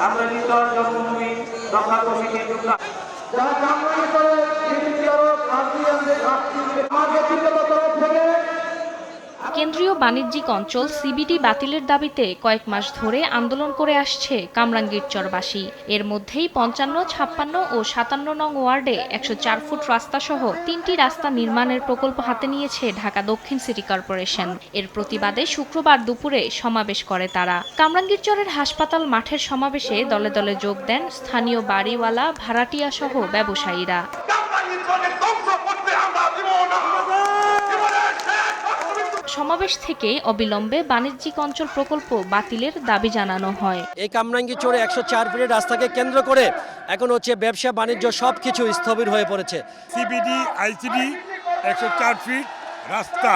আমরা নির্দল জন্মভূমি রক্ষা কমিটির যোগদান কেন্দ্রীয় বাণিজ্যিক অঞ্চল সিবিডি বাতিলের দাবিতে কয়েক মাস ধরে আন্দোলন করে আসছে কামরাঙ্গীরচরবাসী। এর মধ্যেই ৫৫, ৫৬ ও ৫৭ নং ওয়ার্ডে ১০৪ ফুট রাস্তাসহ ৩টি রাস্তা নির্মাণের প্রকল্প হাতে নিয়েছে ঢাকা দক্ষিণ সিটি কর্পোরেশন। এর প্রতিবাদে শুক্রবার দুপুরে সমাবেশ করে তারা। কামরাঙ্গীরচরের হাসপাতাল মাঠের সমাবেশে দলে দলে যোগ দেন স্থানীয় বাড়িওয়ালা, ভাড়াটিয়া সহ ব্যবসায়ীরা। সমাবেশ থেকে অবিলম্বে বাণিজ্যিক অঞ্চল প্রকল্প বাতিলের দাবি জানানো হয়। এই কামরাঙ্গীরচরে ১০৪ ফিটের রাস্তাকে কেন্দ্র করে এখন ব্যবসা বাণিজ্য সবকিছু স্থবির হয়ে পড়েছে। সিবিডি আইসিডি ১০৪ ফিট রাস্তা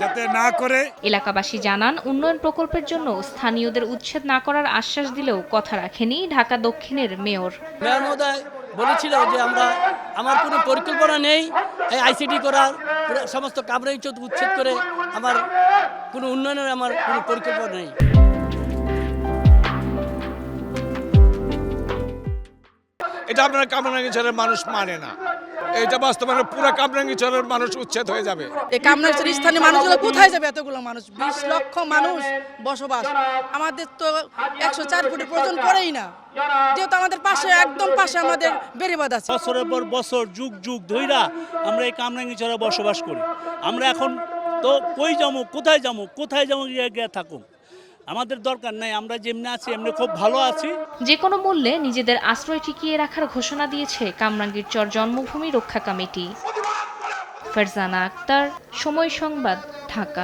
যাতে না করে। এলাকাবাসী জানান, উন্নয়ন প্রকল্পের জন্য স্থানীয়দের উচ্ছেদ না করার আশ্বাস দিলেও কথা রাখেনি ঢাকা দক্ষিণের মেয়র। মেয়র মহোদয় বলেছিল যে আমার কোনো পরিকল্পনা নেই এই আইসিডি করার, সমস্ত কামরাঙ্গীরচর উচ্ছেদ করে আমার কোনো উন্নয়নের আমার কোনো পরিকল্পনা নেই। এটা আপনার কামরাঙ্গীরচরের মানুষ মানে না, এটা বাস্তবায়নে পুরো কামরাঙ্গীরচরের মানুষ উচ্ছেদ হয়ে যাবে। এই কামরাঙ্গীরচরের স্থানীয় মানুষগুলো কোথায় যাবে? এতগুলো মানুষ, ২০ লক্ষ মানুষ বসবাস। আমাদের তো ১০৪ ফুটের প্রয়োজন পড়েই না, যেহেতু আমাদের পাশে একদম পাশে আমাদের বেড়িবাঁধ আছে। বছরের পর বছর যুগ যুগ ধইরা আমরা এই কামরাঙ্গীরচরে বসবাস করি। আমরা এখন তো কই যাবো, কোথায় যাবো গিয়ে থাকুক, আমাদের দরকার নাই। আমরা যেমনি আছি এমনি খুব ভালো আছি। যে কোনো মূল্যে নিজেদের আশ্রয় টিকিয়ে রাখার ঘোষণা দিয়েছে কামরাঙ্গীরচর জন্মভূমি রক্ষা কমিটি। ফারজানা আক্তার, সময় সংবাদ, ঢাকা।